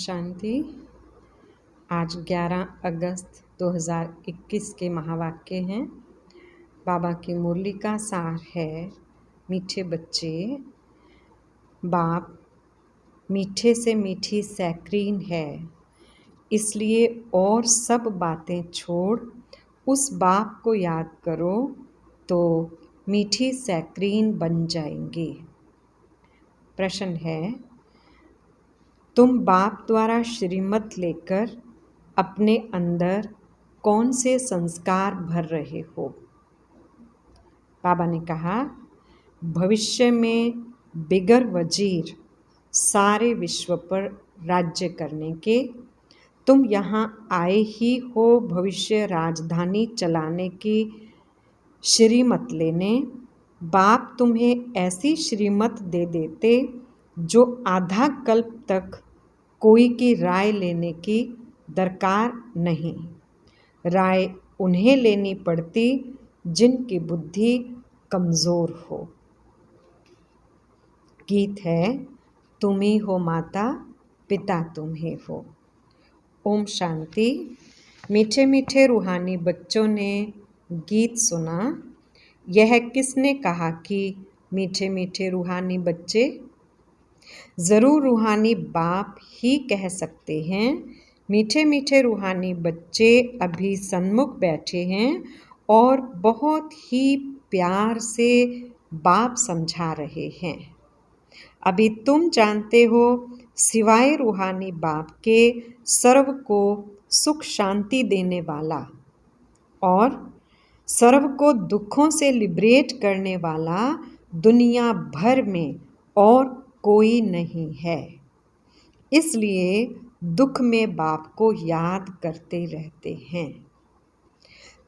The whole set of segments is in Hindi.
शांति। आज 11 अगस्त 2021 के महावाक्य हैं। बाबा की मुरली का सार है, मीठे बच्चे, बाप मीठे से मीठी सैक्रीन है, इसलिए और सब बातें छोड़ उस बाप को याद करो तो मीठी सैक्रीन बन जाएंगी। प्रश्न है, तुम बाप द्वारा श्रीमत लेकर अपने अंदर कौन से संस्कार भर रहे हो? बाबा ने कहा, भविष्य में बिगर वजीर सारे विश्व पर राज्य करने के तुम यहाँ आए ही हो। भविष्य राजधानी चलाने की श्रीमत लेने बाप तुम्हें ऐसी श्रीमत दे देते जो आधा कल्प तक कोई की राय लेने की दरकार नहीं। राय उन्हें लेनी पड़ती जिनकी बुद्धि कमज़ोर हो। गीत है, तुम ही हो माता, पिता तुम ही हो। ओम शांति। मीठे मीठे रूहानी बच्चों ने गीत सुना। यह किसने कहा कि मीठे मीठे रूहानी बच्चे? ज़रूर रूहानी बाप ही कह सकते हैं। मीठे मीठे रूहानी बच्चे अभी सन्मुख बैठे हैं और बहुत ही प्यार से बाप समझा रहे हैं। अभी तुम जानते हो, सिवाय रूहानी बाप के सर्व को सुख शांति देने वाला और सर्व को दुखों से लिबरेट करने वाला दुनिया भर में और कोई नहीं है। इसलिए दुख में बाप को याद करते रहते हैं।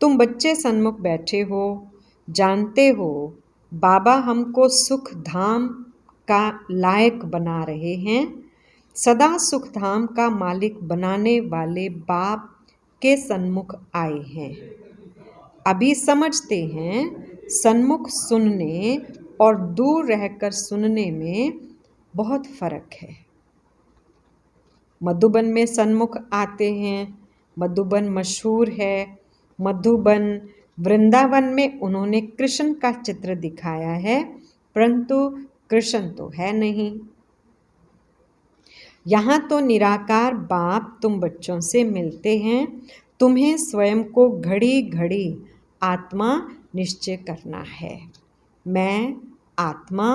तुम बच्चे सन्मुख बैठे हो, जानते हो बाबा हमको सुख धाम का लायक बना रहे हैं। सदा सुख धाम का मालिक बनाने वाले बाप के सन्मुख आए हैं। अभी समझते हैं, सन्मुख सुनने और दूर रहकर सुनने में बहुत फर्क है। मधुबन में सन्मुख आते हैं। मधुबन मशहूर है। मधुबन वृंदावन में उन्होंने कृष्ण का चित्र दिखाया है, परंतु कृष्ण तो है नहीं। यहाँ तो निराकार बाप तुम बच्चों से मिलते हैं। तुम्हें स्वयं को घड़ी घड़ी आत्मा निश्चय करना है। मैं आत्मा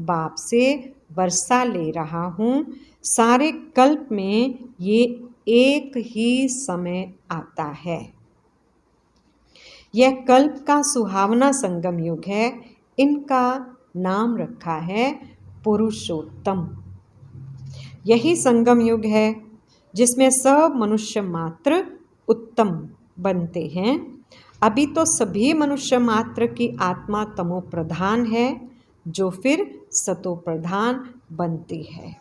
बाप से वर्षा ले रहा हूँ। सारे कल्प में ये एक ही समय आता है। यह कल्प का सुहावना संगम युग है। इनका नाम रखा है पुरुषोत्तम। यही संगम युग है जिसमें सब मनुष्य मात्र उत्तम बनते हैं। अभी तो सभी मनुष्य मात्र की आत्मा तमो प्रधान है, जो फिर सतो प्रधान बनती है।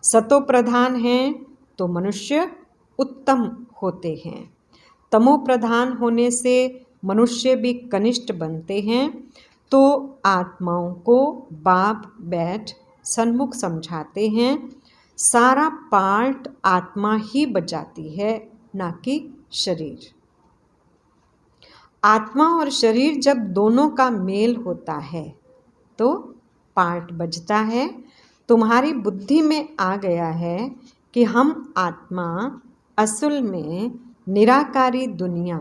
सतो प्रधान हैं तो मनुष्य उत्तम होते हैं। तमो प्रधान होने से मनुष्य भी कनिष्ठ बनते हैं। तो आत्माओं को बाप बैठ सन्मुख समझाते हैं। सारा पार्ट आत्मा ही बजाती है, ना कि शरीर। आत्मा और शरीर जब दोनों का मेल होता है तो पार्ट बजता है। तुम्हारी बुद्धि में आ गया है कि हम आत्मा असल में निराकारी दुनिया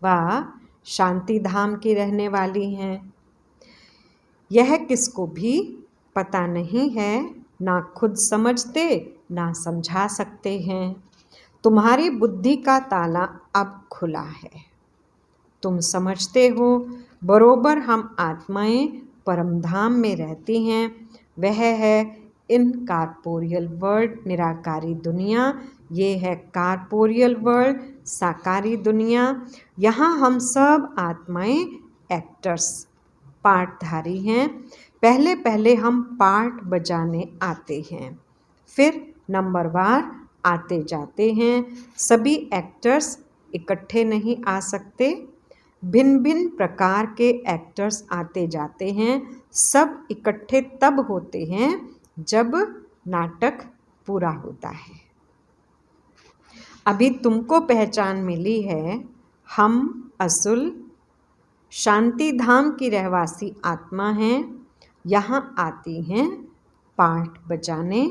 व शांति धाम की रहने वाली हैं। यह किसको भी पता नहीं है, ना खुद समझते ना समझा सकते हैं। तुम्हारी बुद्धि का ताला अब खुला है। तुम समझते हो बरोबर हम आत्माएं परमधाम में रहती हैं। वह है इनकॉर्पोरियल वर्ल्ड, निराकारी दुनिया। ये है कॉर्पोरियल वर्ल्ड, साकारी दुनिया। यहाँ हम सब आत्माएं एक्टर्स, पार्टधारी हैं। पहले पहले हम पार्ट बजाने आते हैं, फिर नंबरवार आते जाते हैं। सभी एक्टर्स इकट्ठे नहीं आ सकते। भिन्न भिन्न प्रकार के एक्टर्स आते जाते हैं। सब इकट्ठे तब होते हैं जब नाटक पूरा होता है। अभी तुमको पहचान मिली है, हम असुल शांति धाम की रहवासी आत्मा हैं। यहाँ आती हैं पाठ बजाने।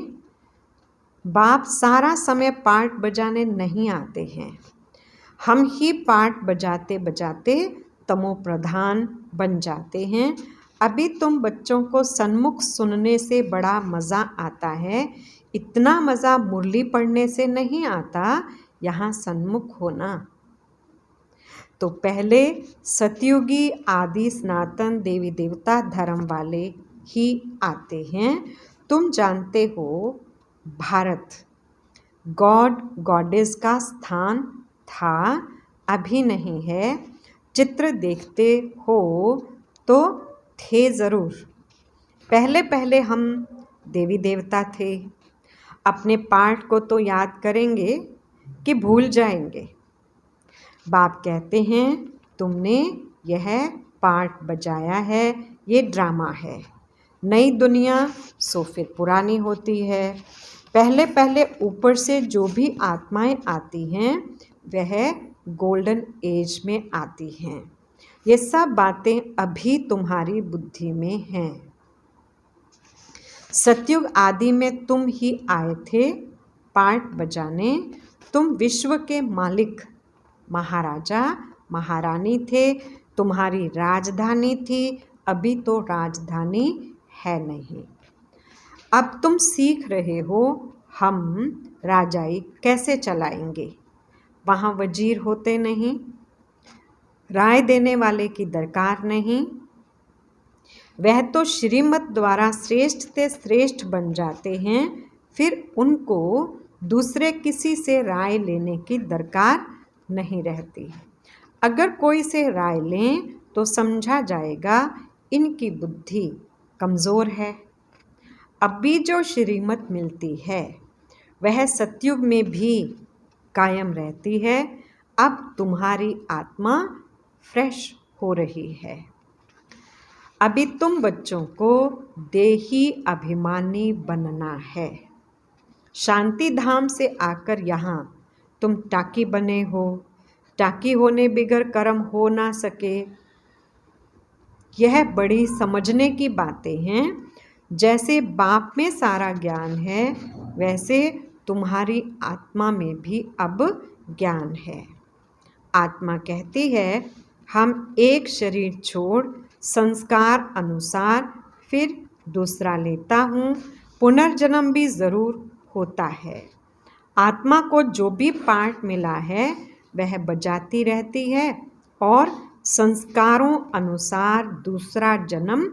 बाप सारा समय पाठ बजाने नहीं आते हैं। हम ही पाठ बजाते बजाते तमो प्रधान बन जाते हैं। अभी तुम बच्चों को सन्मुख सुनने से बड़ा मज़ा आता है। इतना मज़ा मुरली पढ़ने से नहीं आता, यहाँ सन्मुख होना। तो पहले सतयुगी आदि सनातन देवी देवता धर्म वाले ही आते हैं। तुम जानते हो भारत गॉड गॉडेस का स्थान था, अभी नहीं है। चित्र देखते हो तो थे ज़रूर। पहले पहले हम देवी देवता थे। अपने पाठ को तो याद करेंगे कि भूल जाएंगे। बाप कहते हैं तुमने यह पाठ बजाया है, ये ड्रामा है। नई दुनिया सो फिर पुरानी होती है। पहले पहले ऊपर से जो भी आत्माएं आती हैं वह गोल्डन एज में आती हैं। ये सब बातें अभी तुम्हारी बुद्धि में हैं। सतयुग आदि में तुम ही आए थे पाठ बजाने। तुम विश्व के मालिक महाराजा महारानी थे। तुम्हारी राजधानी थी, अभी तो राजधानी है नहीं। अब तुम सीख रहे हो हम राजाई कैसे चलाएंगे। वहाँ वजीर होते नहीं, राय देने वाले की दरकार नहीं। वह तो श्रीमत द्वारा श्रेष्ठ से श्रेष्ठ बन जाते हैं, फिर उनको दूसरे किसी से राय लेने की दरकार नहीं रहती। अगर कोई से राय लें तो समझा जाएगा इनकी बुद्धि कमज़ोर है। अभी जो श्रीमत मिलती है वह सतयुग में भी कायम रहती है। अब तुम्हारी आत्मा फ्रेश हो रही है। अभी तुम बच्चों को देही अभिमानी बनना है। शांति धाम से आकर यहाँ तुम टाकी बने हो। टाकी होने बिगर कर्म हो ना सके। यह बड़ी समझने की बातें हैं। जैसे बाप में सारा ज्ञान है वैसे तुम्हारी आत्मा में भी अब ज्ञान है। आत्मा कहती है हम एक शरीर छोड़ संस्कार अनुसार फिर दूसरा लेता हूँ। पुनर्जन्म भी ज़रूर होता है। आत्मा को जो भी पाठ मिला है वह बजाती रहती है और संस्कारों अनुसार दूसरा जन्म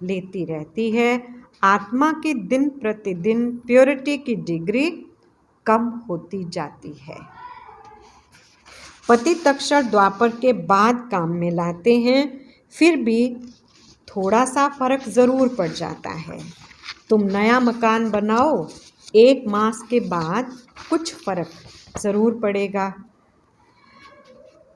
लेती रहती है। आत्मा की दिन प्रतिदिन प्योरिटी की डिग्री कम होती जाती है। पतित अक्षर द्वापर के बाद काम में लाते हैं, फिर भी थोड़ा सा फर्क ज़रूर पड़ जाता है। तुम नया मकान बनाओ, 1 मास के बाद कुछ फर्क ज़रूर पड़ेगा।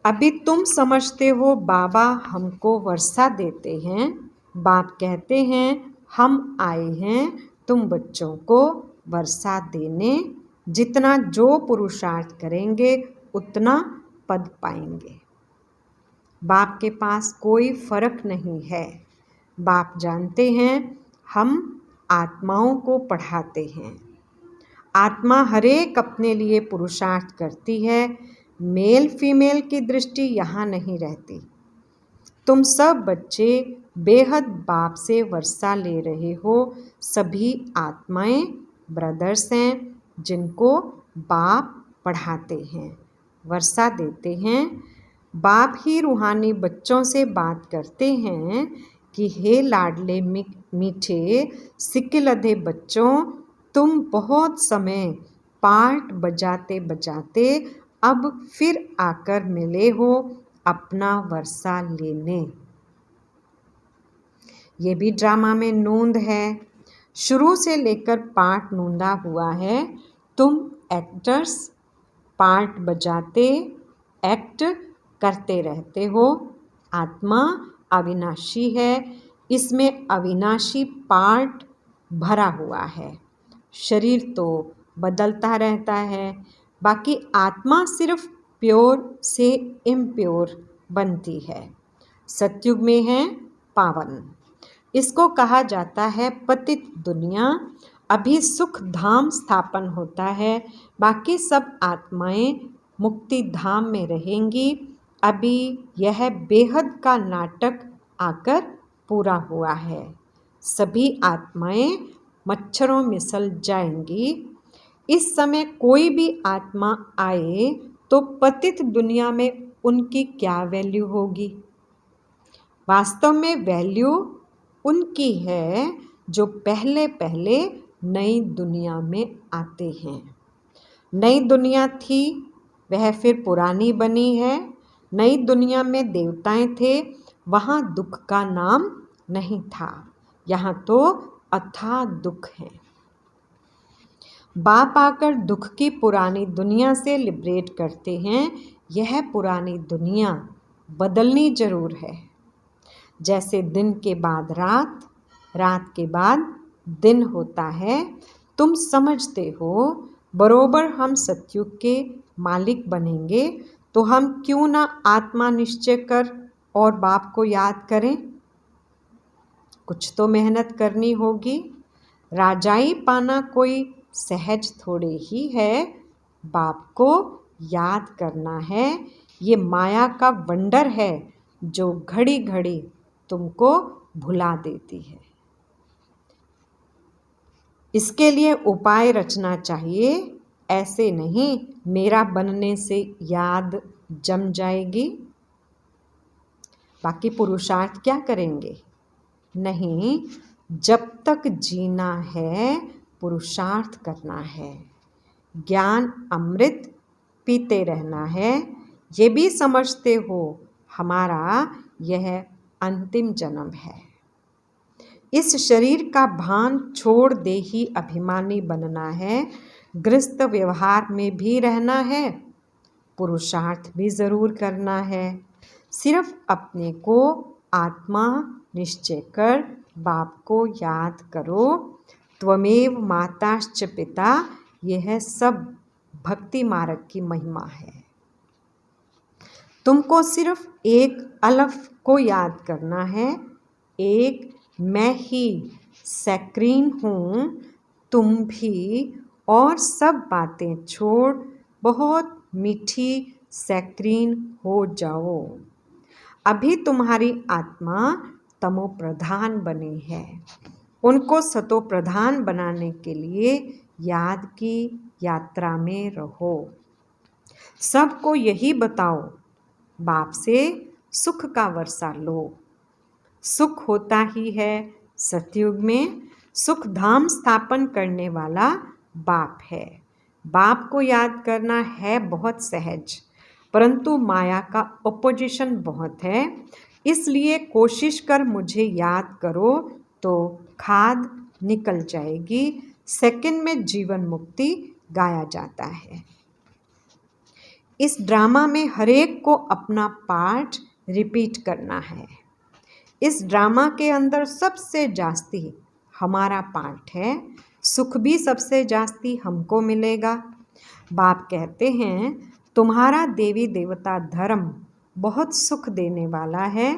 अभी तुम समझते हो बाबा हमको वर्षा देते हैं। बाप कहते हैं हम आए हैं तुम बच्चों को वर्षा देने। जितना जो पुरुषार्थ करेंगे उतना पद पाएंगे। बाप के पास कोई फर्क नहीं है। बाप जानते हैं हम आत्माओं को पढ़ाते हैं। आत्मा हरेक अपने लिए पुरुषार्थ करती है। मेल फीमेल की दृष्टि यहाँ नहीं रहती। तुम सब बच्चे बेहद बाप से वर्षा ले रहे हो। सभी आत्माएं ब्रदर्स हैं जिनको बाप पढ़ाते हैं, वर्षा देते हैं। बाप ही रूहानी बच्चों से बात करते हैं कि हे लाडले मीठे सिक्किलधे बच्चों, तुम बहुत समय पाठ बजाते बजाते अब फिर आकर मिले हो अपना वर्षा लेने। ये भी ड्रामा में नोंद है। शुरू से लेकर पाठ नोंदा हुआ है। तुम एक्टर्स पाठ बजाते एक्ट करते रहते हो। आत्मा अविनाशी है, इसमें अविनाशी पार्ट भरा हुआ है। शरीर तो बदलता रहता है। बाकी आत्मा सिर्फ प्योर से इम्प्योर बनती है। सतयुग में है पावन। इसको कहा जाता है पतित दुनिया। अभी सुख धाम स्थापन होता है, बाकी सब आत्माएं मुक्ति धाम में रहेंगी। अभी यह बेहद का नाटक आकर पूरा हुआ है। सभी आत्माएं मच्छरों में सल जाएंगी। इस समय कोई भी आत्मा आए तो पतित दुनिया में उनकी क्या वैल्यू होगी? वास्तव में वैल्यू उनकी है जो पहले पहले नई दुनिया में आते हैं। नई दुनिया थी, वह फिर पुरानी बनी है। नई दुनिया में देवताएं थे, वहाँ दुख का नाम नहीं था। यहाँ तो अथाह दुख है। बाप आकर दुख की पुरानी दुनिया से लिबरेट करते हैं। यह पुरानी दुनिया बदलनी जरूर है। जैसे दिन के बाद रात, रात के बाद दिन होता है। तुम समझते हो बरोबर हम सतयुग के मालिक बनेंगे, तो हम क्यों ना आत्मा निश्चय कर और बाप को याद करें? कुछ तो मेहनत करनी होगी। राजाई पाना कोई सहज थोड़े ही है। बाप को याद करना है। ये माया का वंडर है जो घड़ी घड़ी तुमको भुला देती है। इसके लिए उपाय रचना चाहिए। ऐसे नहीं मेरा बनने से याद जम जाएगी। बाकी पुरुषार्थ क्या करेंगे? नहीं, जब तक जीना है पुरुषार्थ करना है। ज्ञान अमृत पीते रहना है। ये भी समझते हो हमारा यह अंतिम जन्म है। इस शरीर का भान छोड़ दे ही अभिमानी बनना है। गृहस्थ व्यवहार में भी रहना है, पुरुषार्थ भी जरूर करना है। सिर्फ अपने को आत्मा निश्चय कर बाप को याद करो। त्वमेव माताश्च पिता, यह सब भक्ति मार्ग की महिमा है। तुमको सिर्फ एक अलफ को याद करना है। एक मैं ही सैक्रीन हूँ, तुम भी। और सब बातें छोड़ बहुत मीठी सैक्रीन हो जाओ। अभी तुम्हारी आत्मा तमो प्रधान बनी है। उनको सतो प्रधान बनाने के लिए याद की यात्रा में रहो। सबको यही बताओ, बाप से सुख का वर्षा लो। सुख होता ही है सतयुग में। सुख धाम स्थापन करने वाला बाप है। बाप को याद करना है बहुत सहज, परंतु माया का ओपोजिशन बहुत है। इसलिए कोशिश कर मुझे याद करो तो खाद निकल जाएगी। सेकंड में जीवन मुक्ति गाया जाता है। इस ड्रामा में हरेक को अपना पार्ट रिपीट करना है। इस ड्रामा के अंदर सबसे जास्ती हमारा पार्ट है। सुख भी सबसे जास्ती हमको मिलेगा। बाप कहते हैं तुम्हारा देवी देवता धर्म बहुत सुख देने वाला है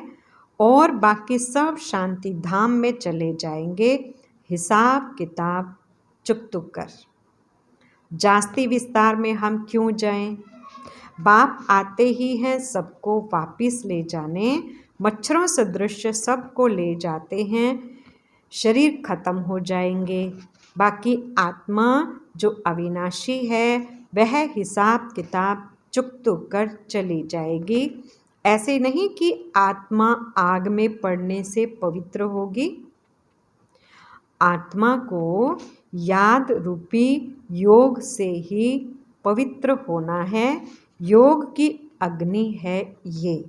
और बाकी सब शांति धाम में चले जाएंगे। हिसाब किताब चुक कर जास्ती विस्तार में हम क्यों जाएं? बाप आते ही हैं सबको वापिस ले जाने। मच्छरों सदृश सबको ले जाते हैं। शरीर खत्म हो जाएंगे। बाकी आत्मा जो अविनाशी है वह हिसाब किताब चुकतू कर चली जाएगी। ऐसे नहीं कि आत्मा आग में पड़ने से पवित्र होगी। आत्मा को याद रूपी योग से ही पवित्र होना है। योग की अग्नि है ये।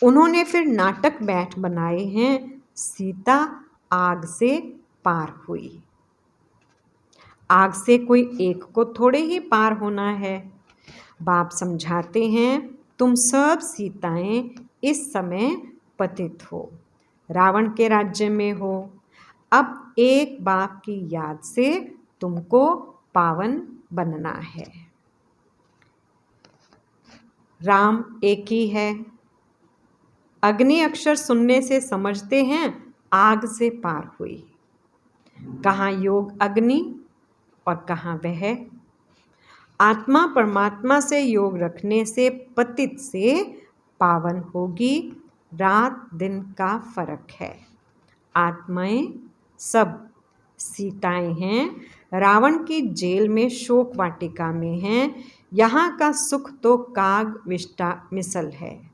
उन्होंने फिर नाटक बैठ बनाए हैं। सीता आग से पार हुई। आग से कोई एक को थोड़े ही पार होना है। बाप समझाते हैं तुम सब सीताएं इस समय पतित हो, रावण के राज्य में हो। अब एक बाप की याद से तुमको पावन बनना है। राम एक ही है। अग्नि अक्षर सुनने से समझते हैं आग से पार हुई। कहाँ योग अग्नि और कहाँ वह। आत्मा परमात्मा से योग रखने से पतित से पावन होगी। रात दिन का फर्क है। आत्माएं सब सीताएं हैं। रावण की जेल में शोक वाटिका में हैं। यहाँ का सुख तो काग विष्टा मिसल है।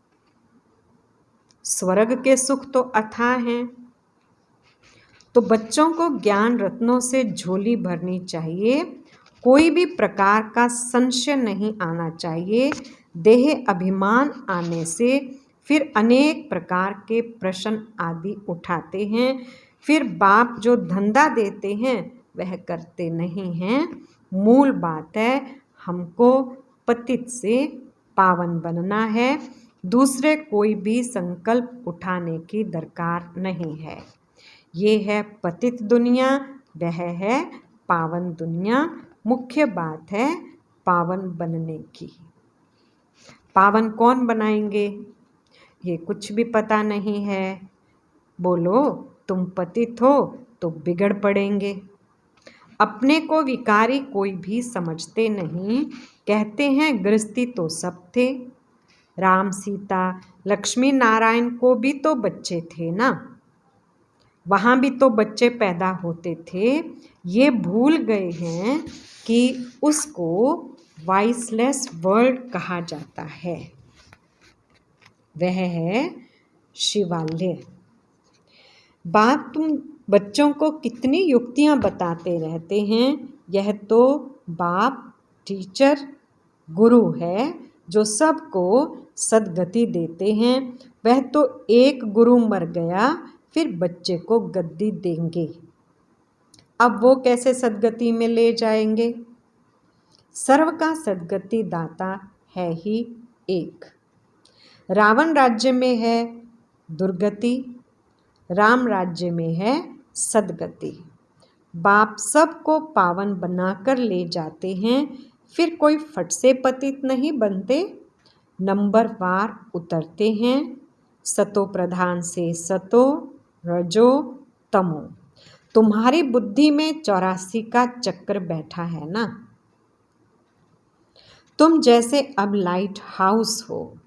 स्वर्ग के सुख तो अथाह हैं। तो बच्चों को ज्ञान रत्नों से झोली भरनी चाहिए। कोई भी प्रकार का संशय नहीं आना चाहिए। देह अभिमान आने से फिर अनेक प्रकार के प्रश्न आदि उठाते हैं। फिर बाप जो धंधा देते हैं वह करते नहीं हैं। मूल बात है हमको पतित से पावन बनना है। दूसरे कोई भी संकल्प उठाने की दरकार नहीं है। ये है पतित दुनिया, वह है पावन दुनिया। मुख्य बात है पावन बनने की। पावन कौन बनाएंगे ये कुछ भी पता नहीं है। बोलो तुम पतित हो तो बिगड़ पड़ेंगे। अपने को विकारी कोई भी समझते नहीं। कहते हैं गृहस्थी तो सब थे। राम सीता लक्ष्मी नारायण को भी तो बच्चे थे ना। वहाँ भी तो बच्चे पैदा होते थे। ये भूल गए हैं कि उसको वॉइसलेस वर्ल्ड कहा जाता है। वह है शिवालय। बाप तुम बच्चों को कितनी युक्तियाँ बताते रहते हैं। यह तो बाप टीचर गुरु है जो सबको सद्गति देते हैं। वह तो एक गुरु मर गया फिर बच्चे को गद्दी देंगे। अब वो कैसे सद्गति में ले जाएंगे। सर्व का सद्गति दाता है ही एक। रावण राज्य में है दुर्गति, राम राज्य में है सद्गति। बाप सबको पावन बनाकर ले जाते हैं। फिर कोई फट से पतित नहीं बनते। नंबरवार उतरते हैं। सतो प्रधान से सतो रजो तमो। तुम्हारी बुद्धि में 84 का चक्र बैठा है ना। तुम जैसे अब लाइट हाउस हो।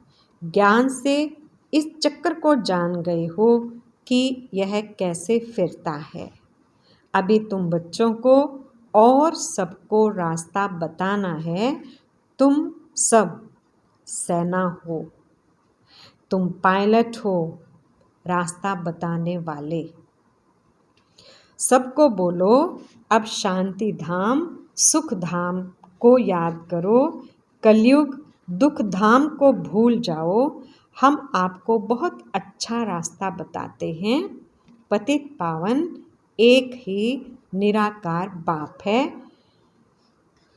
ज्ञान से इस चक्र को जान गए हो कि यह कैसे फिरता है। अभी तुम बच्चों को और सबको रास्ता बताना है। तुम सब सेना हो। तुम पायलट हो, रास्ता बताने वाले। सबको बोलो अब शांति धाम सुख धाम को याद करो। कलयुग दुख धाम को भूल जाओ। हम आपको बहुत अच्छा रास्ता बताते हैं। पतित पावन एक ही निराकार बाप है।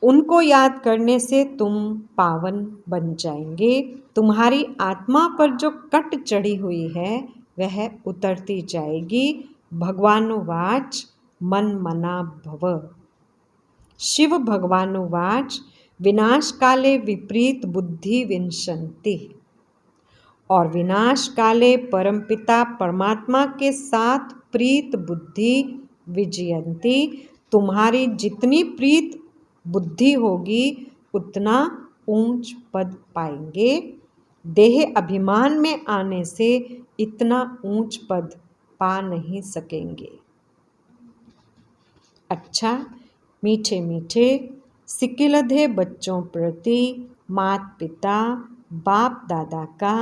उनको याद करने से तुम पावन बन जाएंगे। तुम्हारी आत्मा पर जो कट चढ़ी हुई है वह उतरती जाएगी। भगवानुवाच मन मना भव। शिव भगवानुवाच विनाश काले विपरीत बुद्धि विनशन्ति। और विनाश काले परमपिता परमात्मा के साथ प्रीत बुद्धि विजयंती। तुम्हारी जितनी प्रीत बुद्धि होगी उतना ऊंच पद पाएंगे। देह अभिमान में आने से इतना ऊंच पद पा नहीं सकेंगे। अच्छा मीठे मीठे सिकिलधे बच्चों प्रति माता पिता बाप दादा का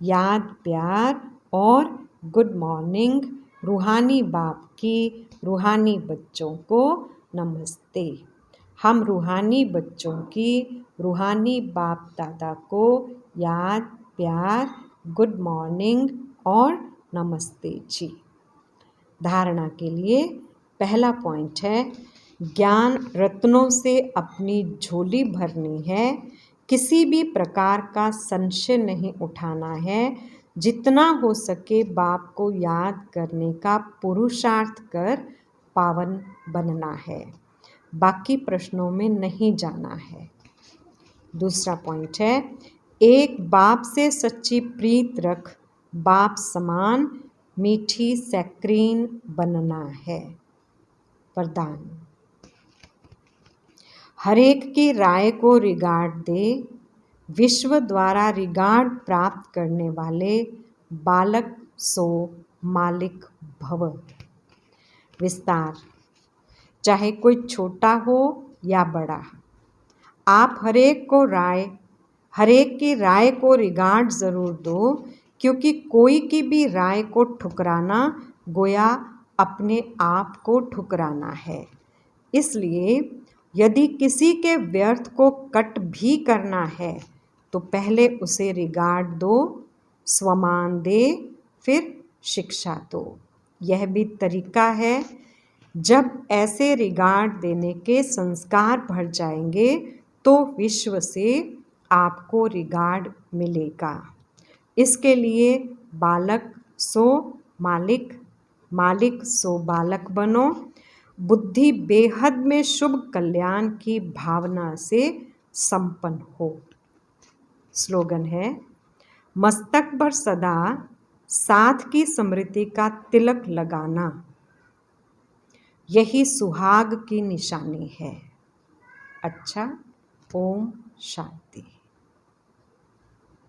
याद प्यार और गुड मॉर्निंग। रूहानी बाप की रूहानी बच्चों को नमस्ते। हम रूहानी बच्चों की रूहानी बाप दादा को याद प्यार गुड मॉर्निंग और नमस्ते जी। धारणा के लिए पहला पॉइंट है ज्ञान रत्नों से अपनी झोली भरनी है। किसी भी प्रकार का संशय नहीं उठाना है। जितना हो सके बाप को याद करने का पुरुषार्थ कर पावन बनना है। बाकी प्रश्नों में नहीं जाना है। दूसरा पॉइंट है, एक बाप से सच्ची प्रीत रख, बाप समान मीठी सैक्रीन बनना है। वरदान, हरेक की राय को रिगार्ड दे, विश्व द्वारा रिगार्ड प्राप्त करने वाले बालक सो मालिक भव। विस्तार, चाहे कोई छोटा हो या बड़ा, आप हरेक की राय को रिगार्ड ज़रूर दो, क्योंकि कोई की भी राय को ठुकराना गोया अपने आप को ठुकराना है। इसलिए यदि किसी के व्यर्थ को कट भी करना है तो पहले उसे रिगार्ड दो, स्वमान दे, फिर शिक्षा दो। यह भी तरीका है। जब ऐसे रिगार्ड देने के संस्कार भर जाएंगे तो विश्व से आपको रिगार्ड मिलेगा। इसके लिए बालक सो मालिक, मालिक सो बालक बनो। बुद्धि बेहद में शुभ कल्याण की भावना से संपन्न हो। स्लोगन है, मस्तक पर सदा साथ की स्मृति का तिलक लगाना, यही सुहाग की निशानी है। अच्छा, ओम शांति।